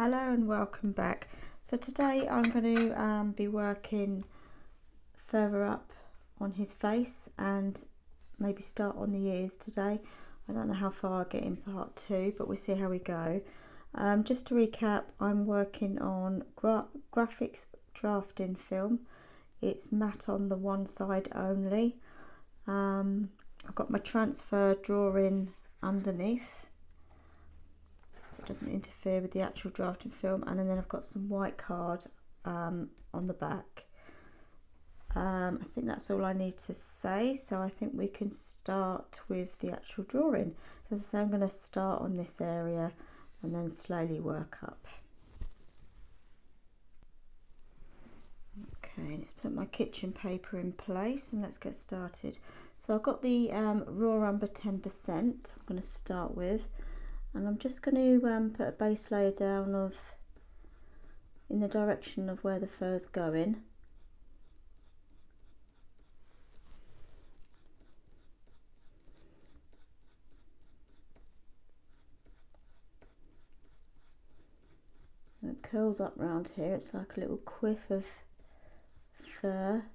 Hello and welcome back. So today I'm going to be working further up on his face and maybe start on the ears today. I don't know how far I'll get in part 2, but we'll see how we go. Just to recap, I'm working on graphics drafting film. It's matte on the one side only. I've got my transfer drawing underneath, so it doesn't interfere with the actual drafting film, and then I've got some white card on the back. I think that's all I need to say, so I think we can start with the actual drawing. So as I say, I'm going to start on this area and then slowly work up. Okay, let's put my kitchen paper in place and let's get started. So I've got the raw umber 10% I'm going to start with, and I'm just going to put a base layer down in the direction of where the fur's going. It curls up round here, it's like a little quiff of fur.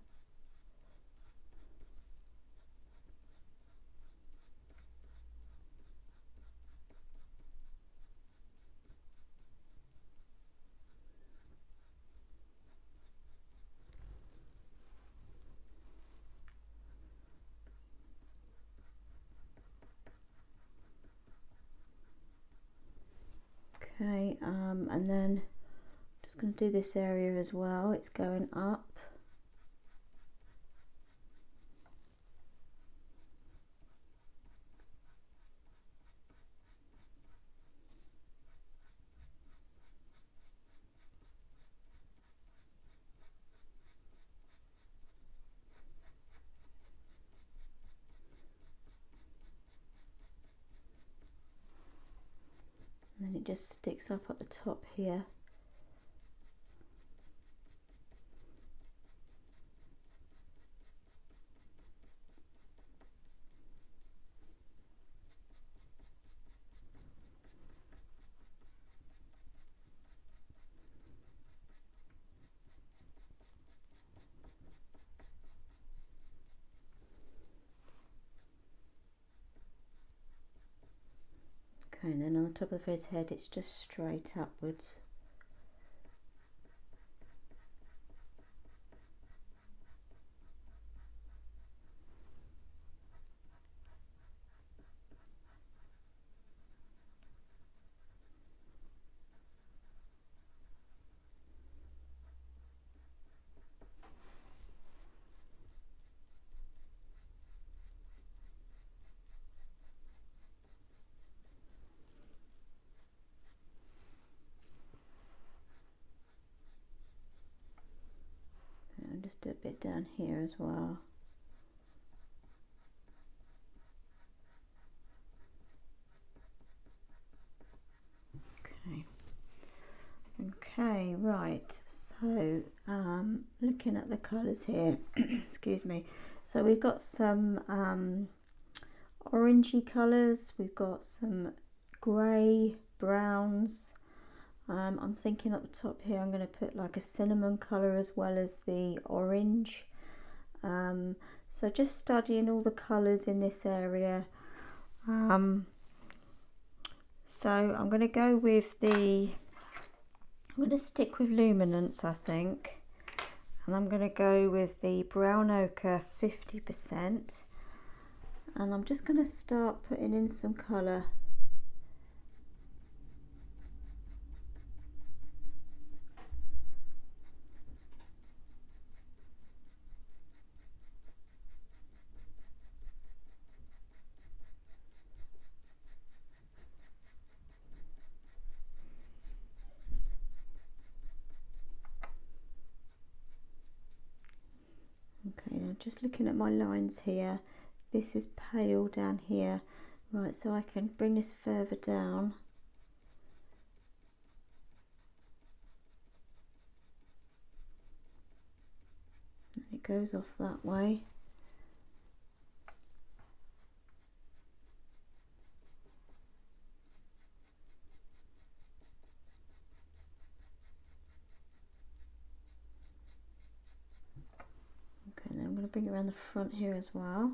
Okay, and then I'm just going to do this area as well. It's going up. And then it just sticks up at the top here. Okay, and then on the top of his head it's just straight upwards. And just do a bit down here as well. Okay, right, so looking at the colours here, excuse me, so we've got some orangey colours, we've got some grey, browns. I'm thinking at the top here I'm going to put like a cinnamon colour as well as the orange. So just studying all the colours in this area. So I'm going to go with I'm going to stick with Luminance, I think, and I'm going to go with the brown ochre 50%, and I'm just going to start putting in some colour. Okay, now just looking at my lines here, this is pale down here, right, so I can bring this further down. And it goes off that way. to bring it around the front here as well.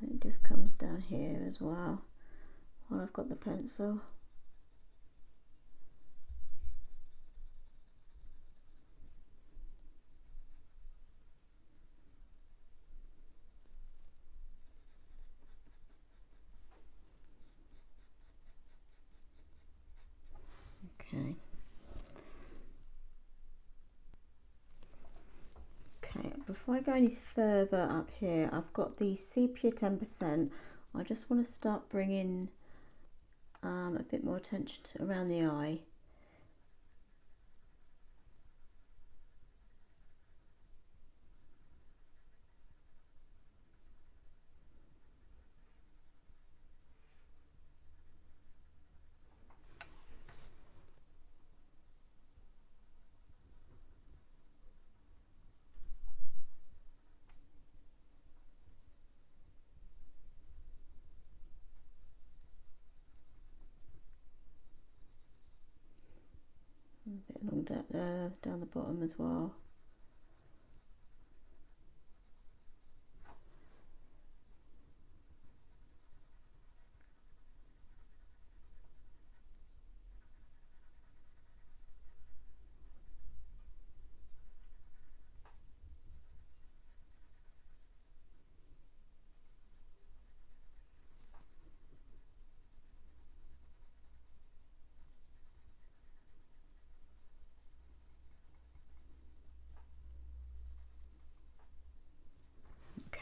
It just comes down here as well while I've got the pencil. Okay. Okay, before I go any further up here, I've got the sepia 10%. I just want to start bringing a bit more attention around the eye. A bit along down the bottom as well.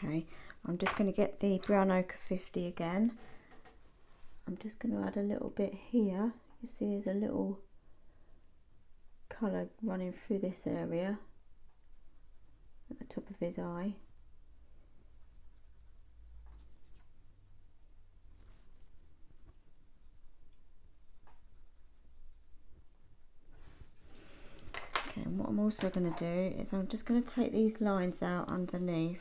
Okay, I'm just going to get the brown ochre 50 again. I'm just going to add a little bit here. You see there's a little colour running through this area at the top of his eye. Okay, and what I'm also going to do is I'm just going to take these lines out underneath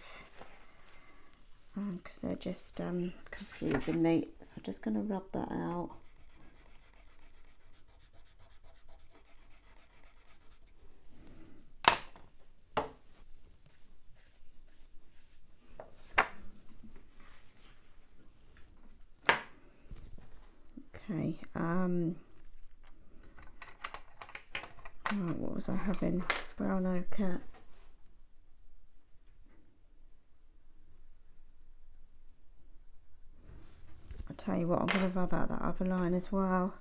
because they're just confusing me, so I'm just going to rub that out. Okay, right, what was I having? Brown ochre. I'll tell you what, I'm going to rub out that other line as well.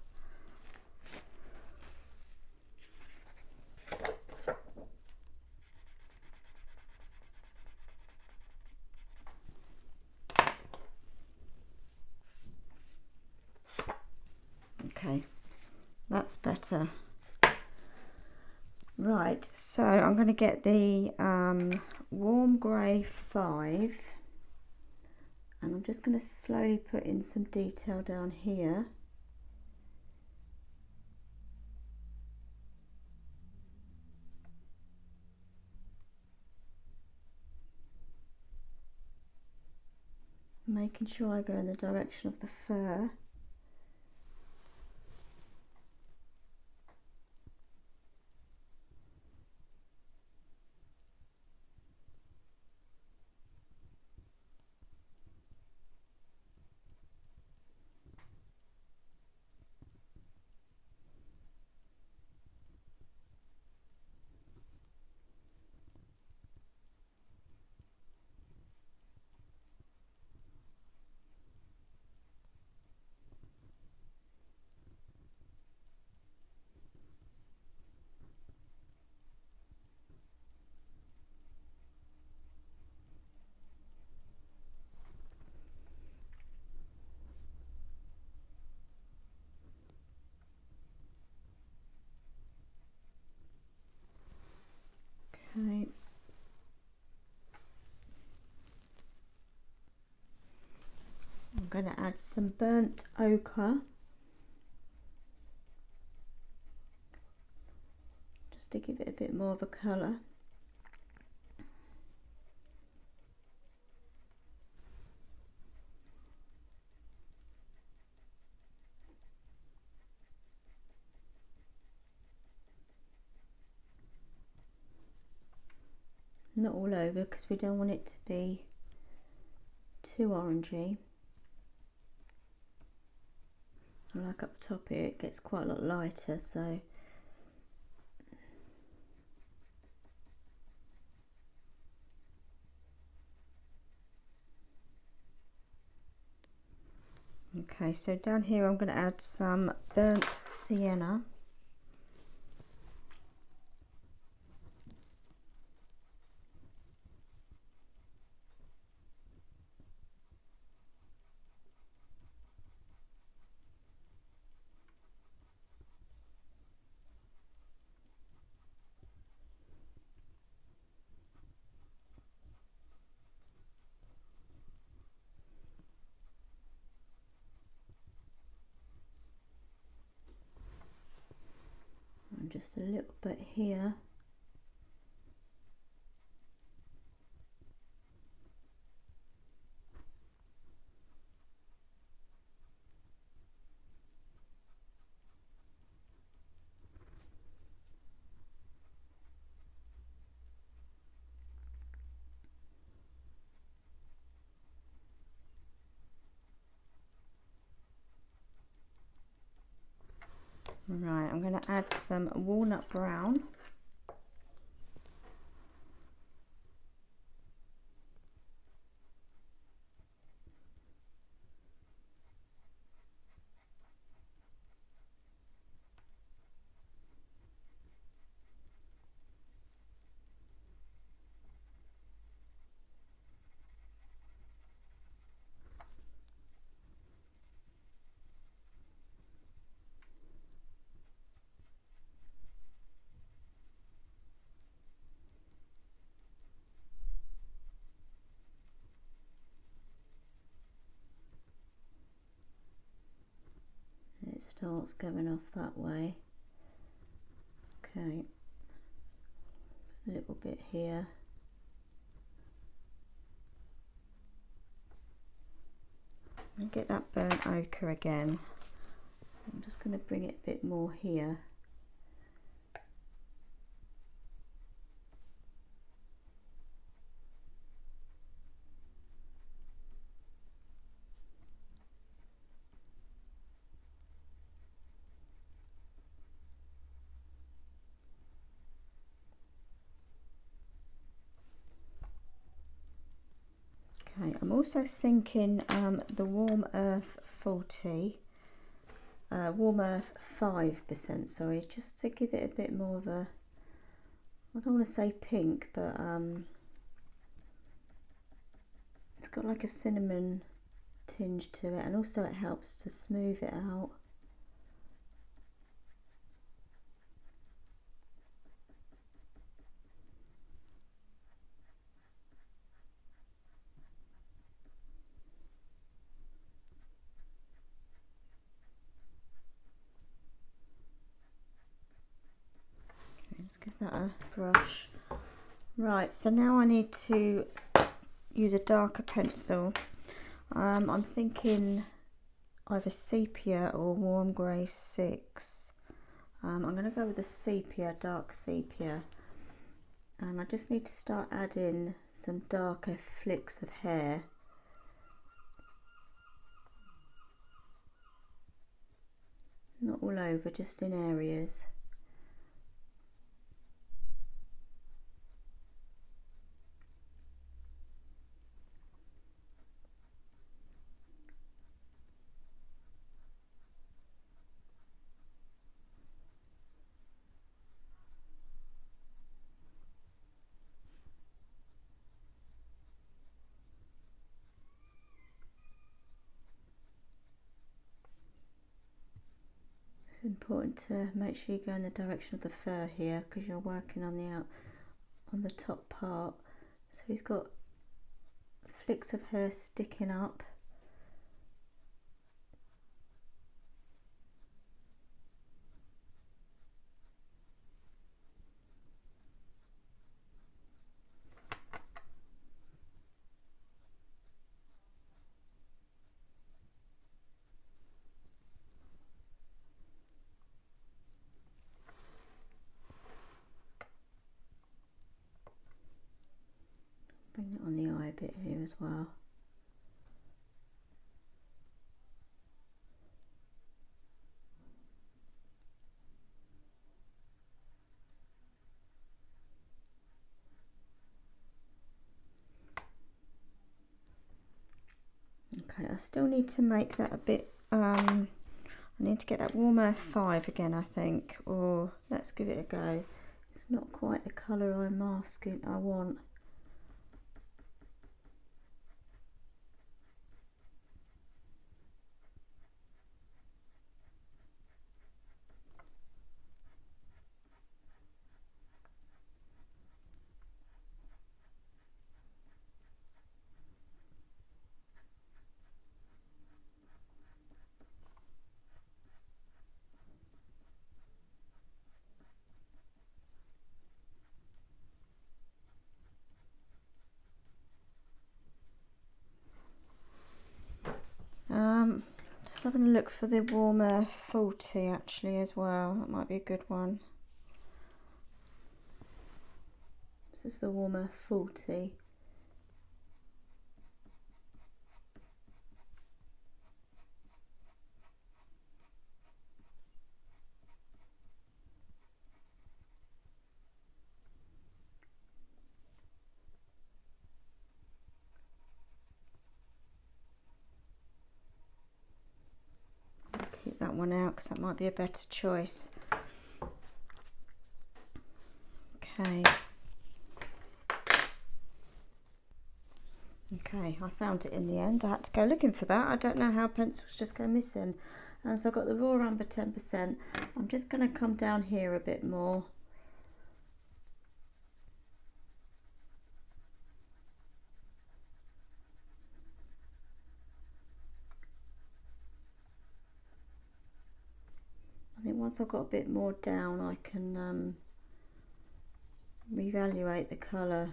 Okay, that's better. Right, so I'm going to get the warm grey 5, and I'm just going to slowly put in some detail down here. Making sure I go in the direction of the fur. Okay. I'm going to add some burnt ochre just to give it a bit more of a colour. Not all over, because we don't want it to be too orangey. Like up top here, it gets quite a lot lighter, so okay, so down here I'm going to add some burnt sienna. And just a little bit here. Right, I'm going to add some walnut brown. It starts going off that way. Okay, a little bit here. And get that burnt ochre again. I'm just going to bring it a bit more here. Okay, I'm also thinking the Warm Earth 5%, sorry, just to give it a bit more of a, I don't want to say pink, but it's got like a cinnamon tinge to it, and also it helps to smooth it out. Let's give that a brush. Right, so now I need to use a darker pencil. I'm thinking either sepia or warm grey 6. I'm going to go with the sepia, dark sepia. And I just need to start adding some darker flicks of hair. Not all over, just in areas. It's important to make sure you go in the direction of the fur here, because you're working on the top part. So he's got flicks of hair sticking up. bit here as well. Okay, I still need to make that a bit, I need to get that warmer 5 again, I think, or let's give it a go. It's not quite the colour I want. Just having a look for the warmer 40 actually as well. That might be a good one. This is the warmer 40. Keep that one out because that might be a better choice. Okay. Okay, I found it in the end. I had to go looking for that. I don't know how pencils just go missing. So I've got the raw umber 10%. I'm just going to come down here a bit more. I think once I've got a bit more down, I can reevaluate the colour.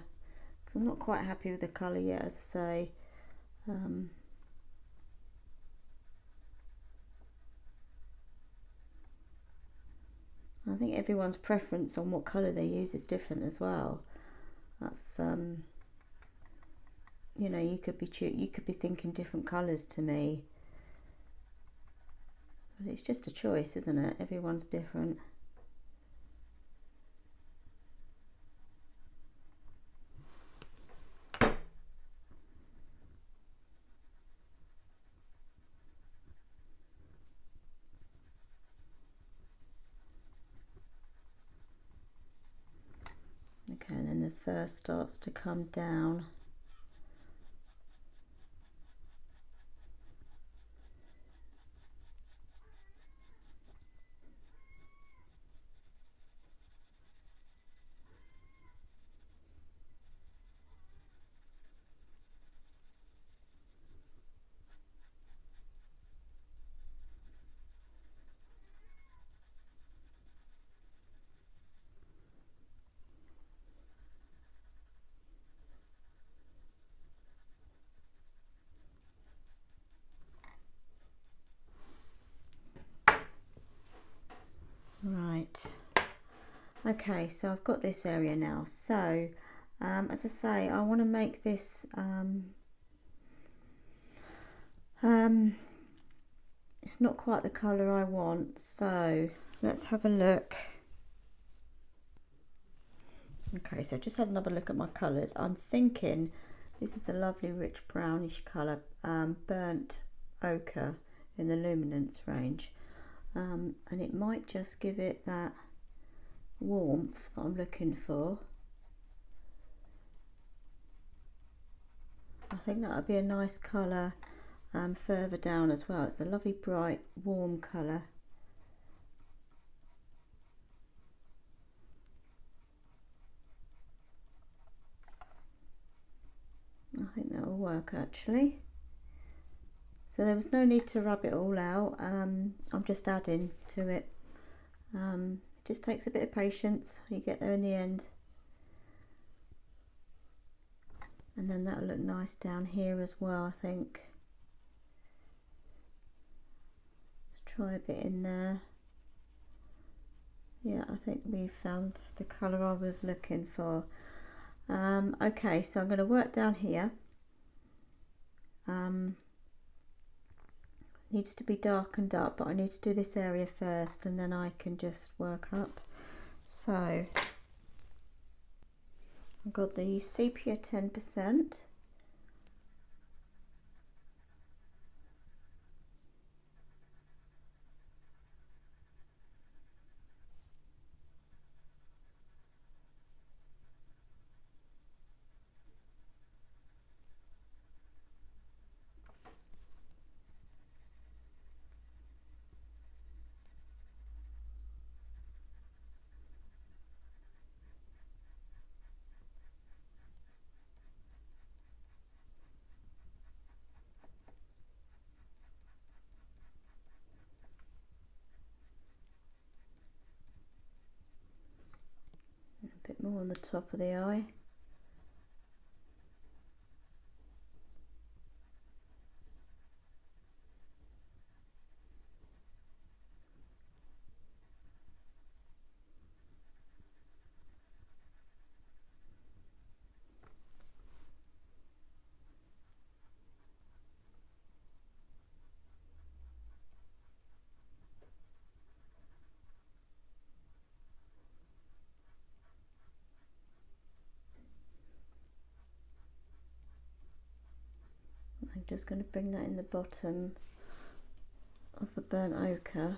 Because I'm not quite happy with the colour yet, as I say. I think everyone's preference on what colour they use is different as well. That's you know, you could be thinking different colours to me, but it's just a choice, isn't it? Everyone's different. Okay, and then the fur starts to come down. Right, okay, so I've got this area now. So as I say, I want to make this it's not quite the colour I want, so let's have a look. Okay, so just had another look at my colours. I'm thinking this is a lovely rich brownish colour, burnt ochre in the Luminance range, and it might just give it that warmth that I'm looking for. I think that would be a nice colour further down as well. It's a lovely bright warm colour. I think that will work actually. So there was no need to rub it all out. I'm just adding to it. It just takes a bit of patience. You get there in the end. And then that'll look nice down here as well, I think. Let's try a bit in there. Yeah, I think we found the colour I was looking for. Okay, so I'm going to work down here needs to be darkened up, but I need to do this area first and then I can just work up. So I've got the sepia 10%. A bit more on the top of the eye. I'm just going to bring that in the bottom of the burnt ochre.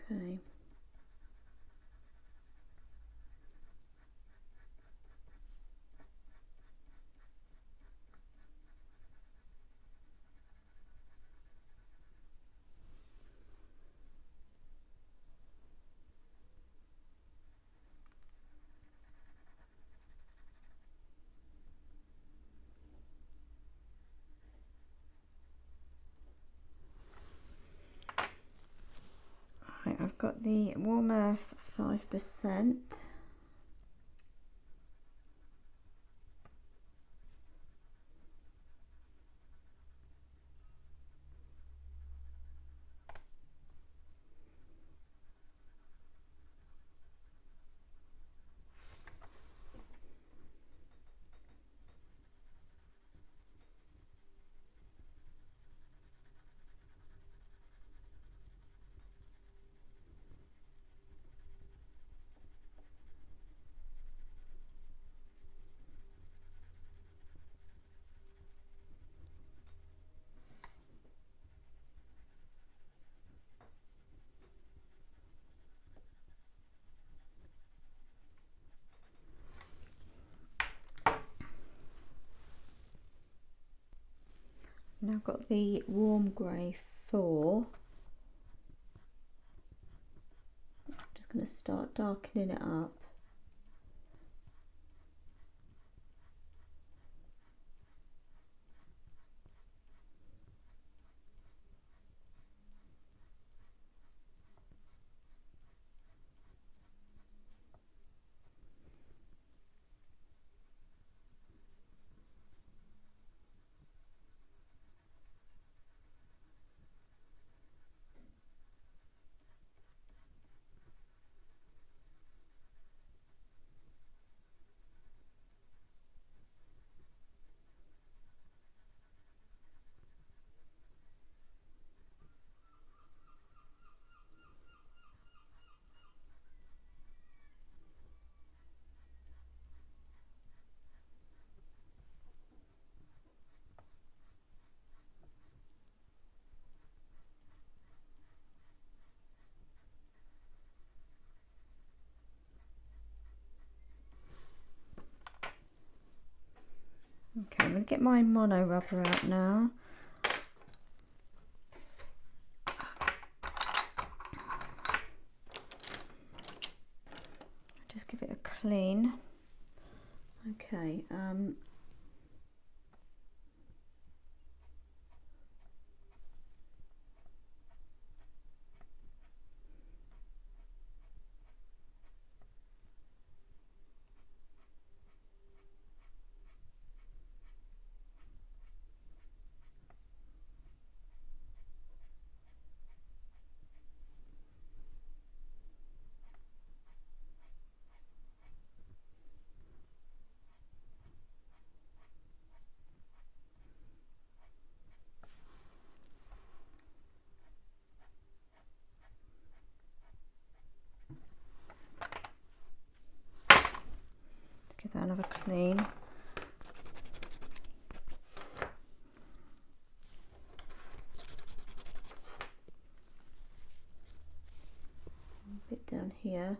Okay. Right, I've got the warm earth 5%. Now I've got the warm grey 4. Just going to start darkening it up. Okay, I'm going to get my mono rubber out now. just give it a clean. Okay, give that another clean. A bit down here.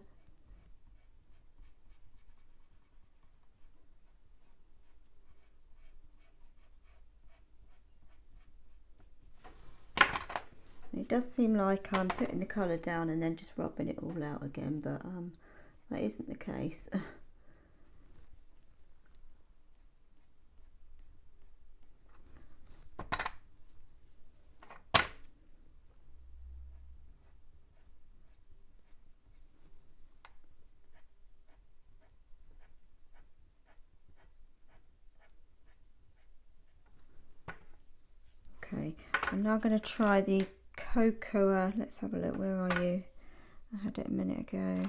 It does seem like I'm putting the colour down and then just rubbing it all out again, but that isn't the case. Okay, I'm now going to try the cocoa. Let's have a look. Where are you? I had it a minute ago.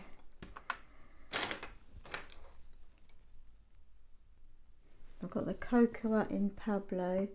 I've got the cocoa in Pablo.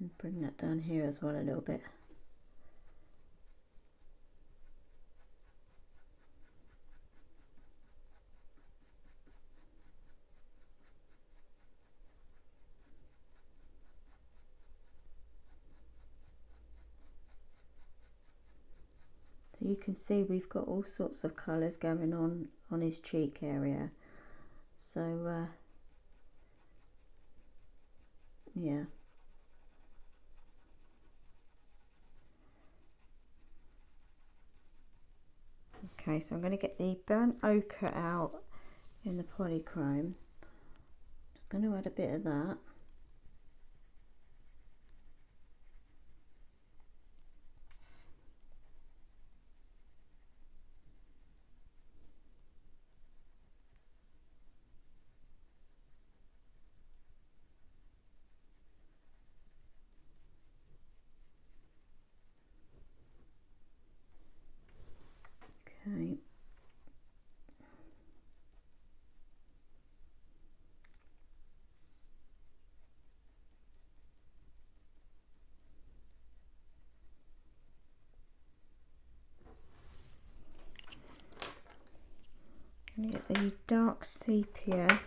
And bring that down here as well a little bit. So you can see we've got all sorts of colours going on his cheek area. So yeah. Okay, so I'm going to get the burnt ochre out in the polychrome. Just going to add a bit of that. Okay. I'm going to get the dark sepia.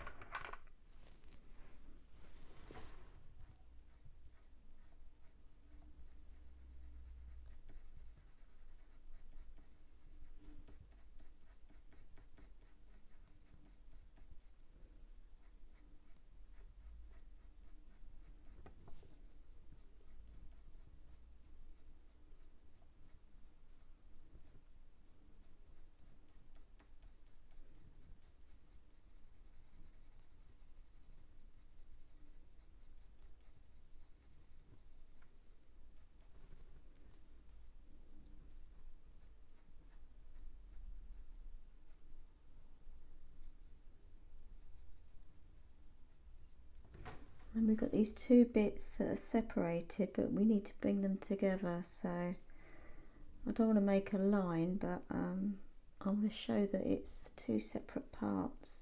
And we've got these two bits that are separated, but we need to bring them together. So I don't want to make a line, but I want to show that it's two separate parts.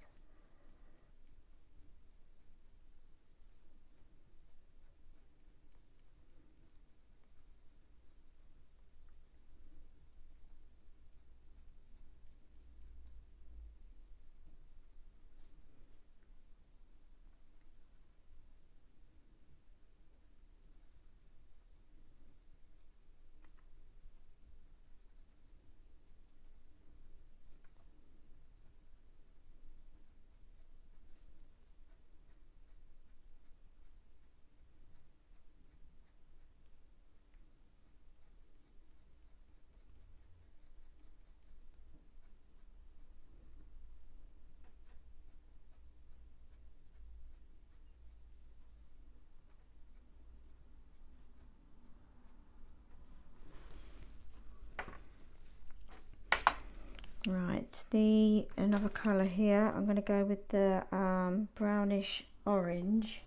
Right, another colour here. I'm going to go with the brownish orange.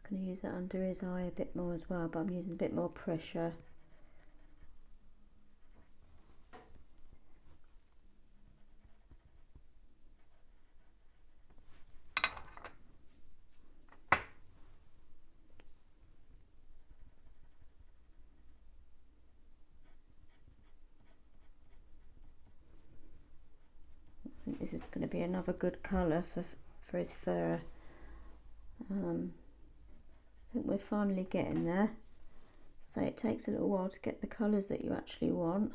Going to use that under his eye a bit more as well, but I'm using a bit more pressure. I think this is going to be another good colour for his fur. I think we're finally getting there. So it takes a little while to get the colours that you actually want.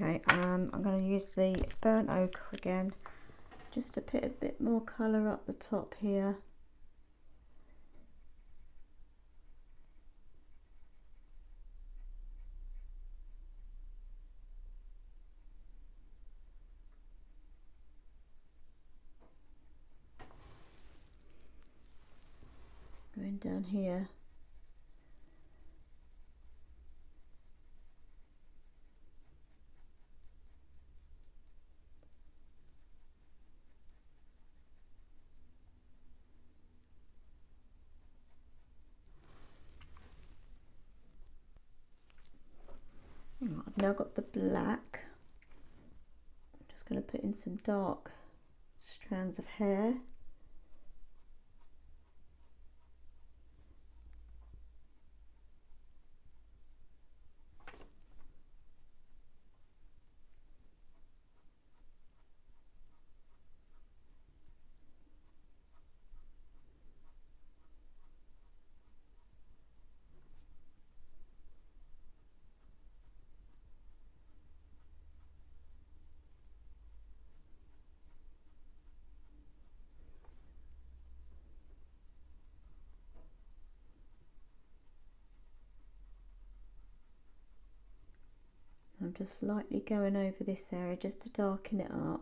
Okay, I'm going to use the burnt ochre again, just to put a bit more colour up the top here. Going down here. I've now got the black. I'm just going to put in some dark strands of hair. just lightly going over this area just to darken it up.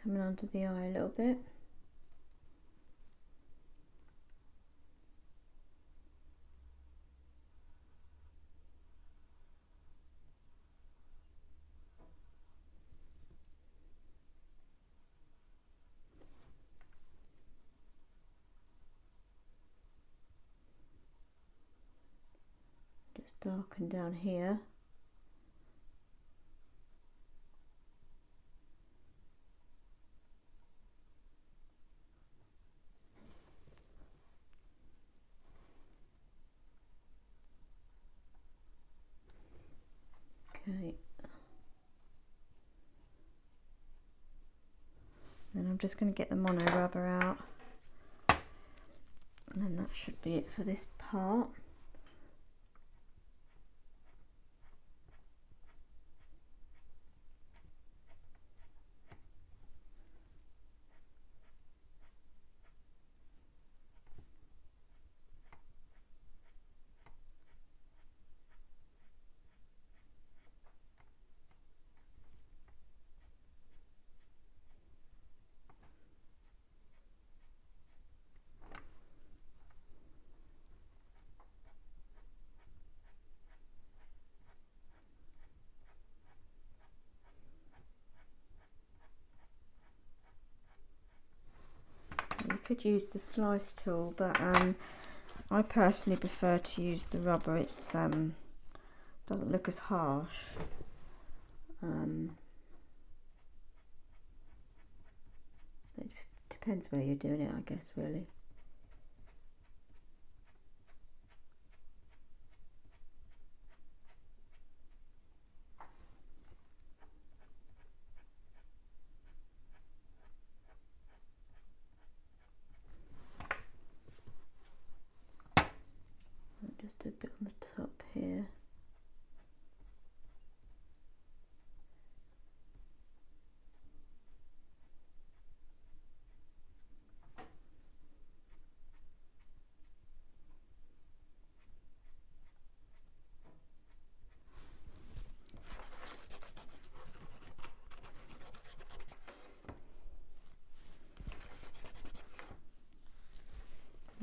Coming under the eye a little bit. Just darken down here. Okay. Then I'm just going to get the mono rubber out. And then that should be it for this part. You could use the slice tool, but I personally prefer to use the rubber. It's doesn't look as harsh. It depends where you're doing it, I guess, really. Just a bit on the top here.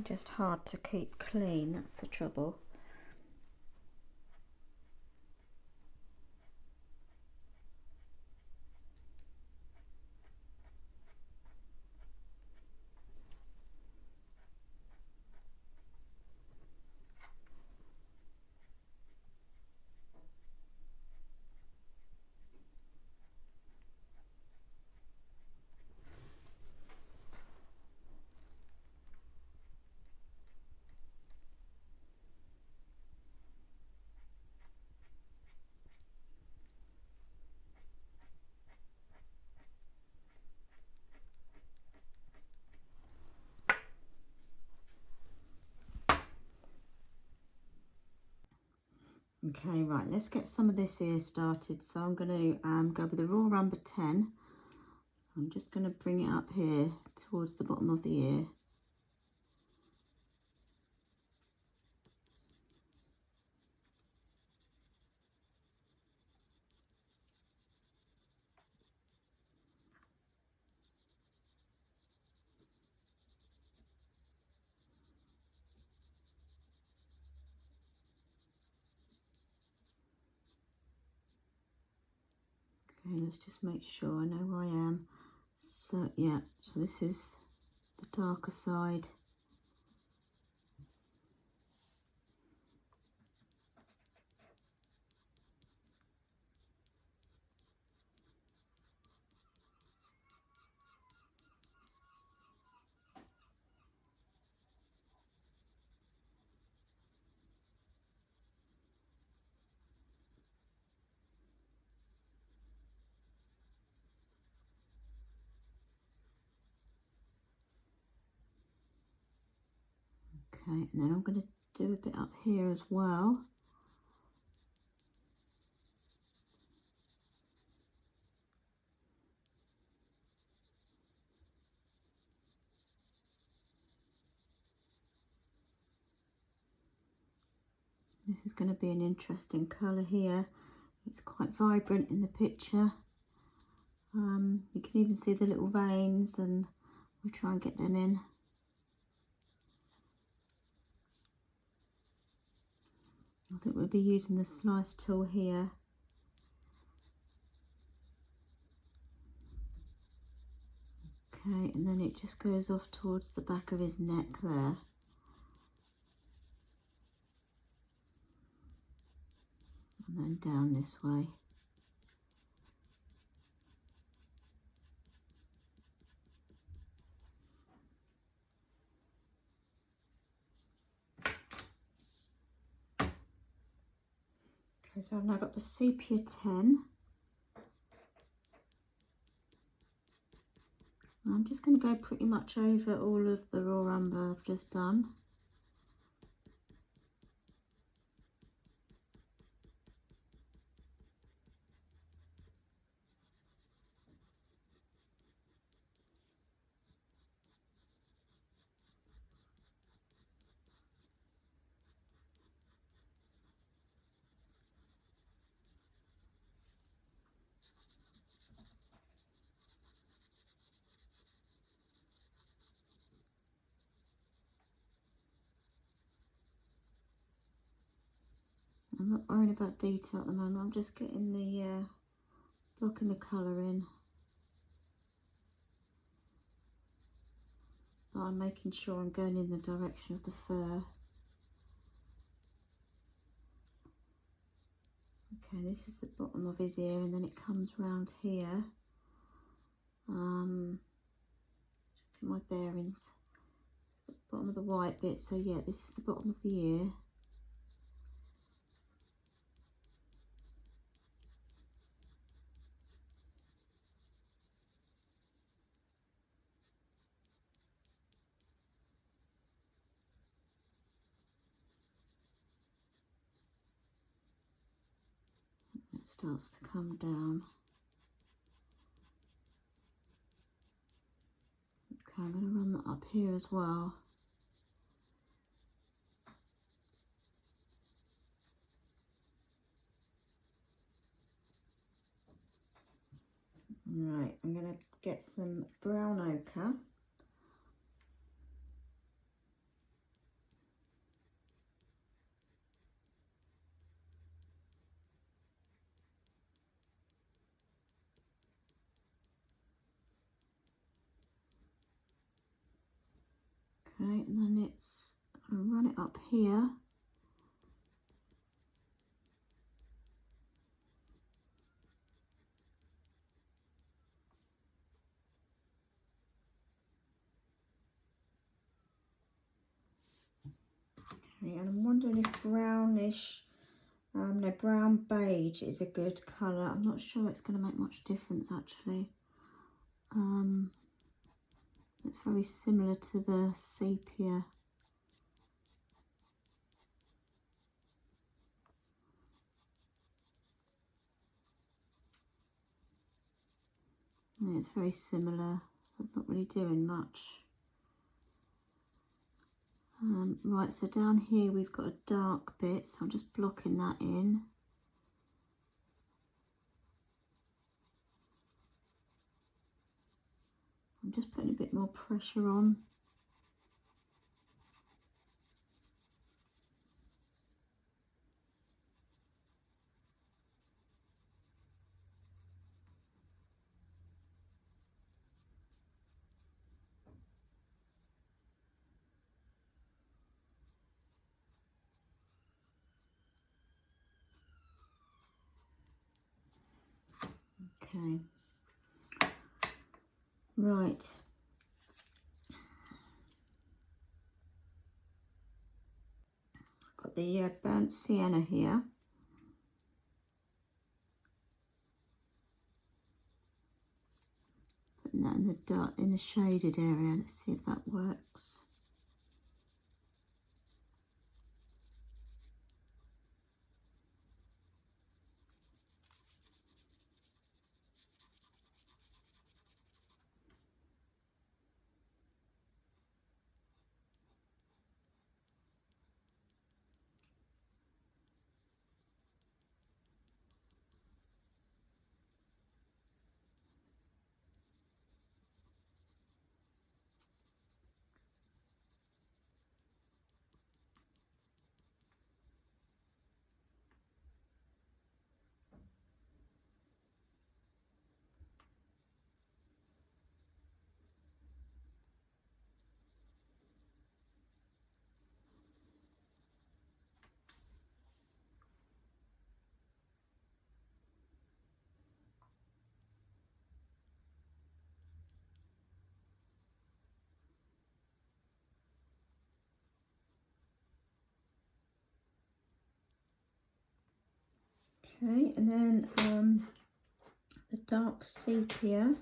Just hard to keep clean, that's the trouble. Okay, right, let's get some of this ear started. So I'm going to go with the raw umber 10. I'm just going to bring it up here towards the bottom of the ear. Okay, let's just make sure I know where I am. So yeah, so this is the darker side. Okay, and then I'm going to do a bit up here as well. This is going to be an interesting colour here. It's quite vibrant in the picture. You can even see the little veins, and we'll try and get them in. I think we'll be using the slice tool here. Okay, and then it just goes off towards the back of his neck there. And then down this way. Okay, so I've now got the sepia 10. I'm just going to go pretty much over all of the raw umber I've just done. I'm not worrying about detail at the moment, I'm just getting the, blocking the colour in. But I'm making sure I'm going in the direction of the fur. Okay, this is the bottom of his ear, and then it comes round here. Get my bearings. Bottom of the white bit, so yeah, this is the bottom of the ear. It starts to come down. Okay, I'm going to run that up here as well. Right, I'm going to get some brown ochre. Okay, and then it's going to run it up here. Okay, and I'm wondering if brownish, no, brown beige is a good colour. I'm not sure it's going to make much difference actually. It's very similar to the sepia. Yeah, it's very similar, so I'm not really doing much. Right, so down here we've got a dark bit, so I'm just blocking that in. I'm just putting a bit more pressure on. Okay. Right. Got the burnt sienna here. Putting that in the dark, in the shaded area. Let's see if that works. Okay, and then the dark sepia.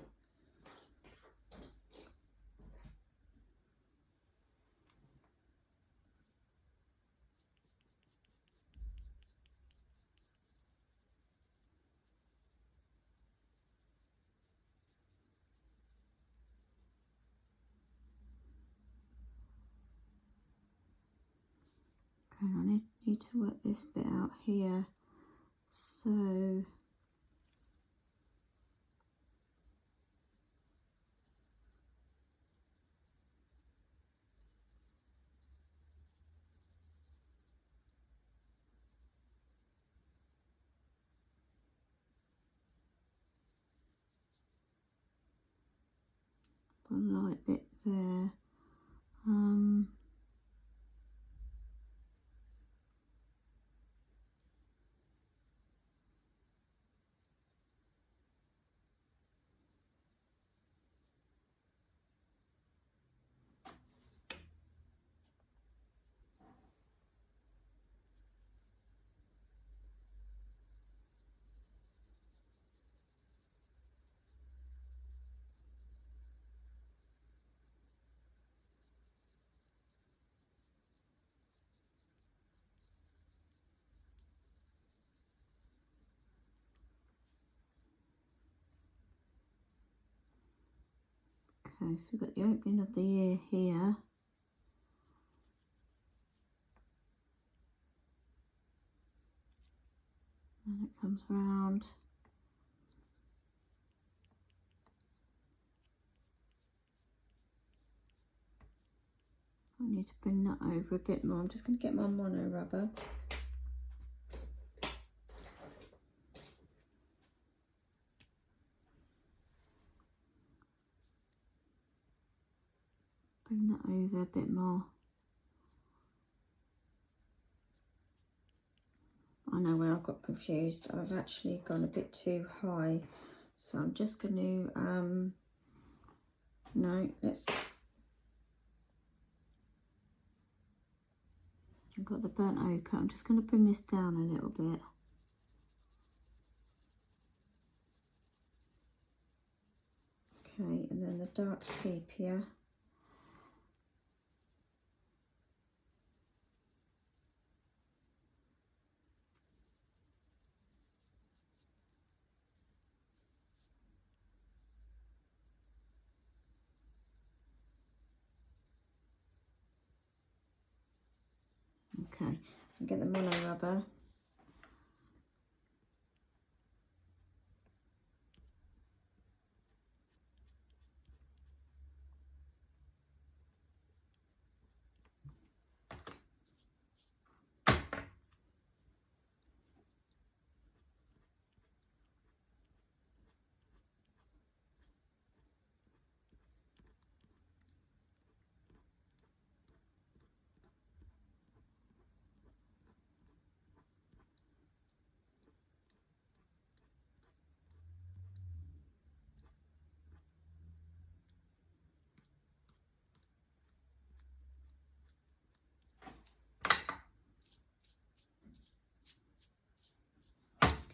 I need to work this bit out here. So a light bit there. Okay, so we've got the opening of the ear here. And it comes round. I need to bring that over a bit more. I'm just going to get my mono rubber. Bring that over a bit more. I know where I've got confused. I've actually gone a bit too high. So I'm just going to, I've got the burnt ochre. I'm just going to bring this down a little bit. Okay, and then the dark sepia. Okay, and get the mono rubber.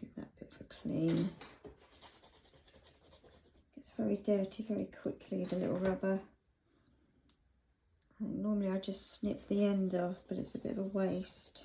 Give that bit of a clean. Gets very dirty very quickly, the little rubber. And normally I just snip the end off, but it's a bit of a waste.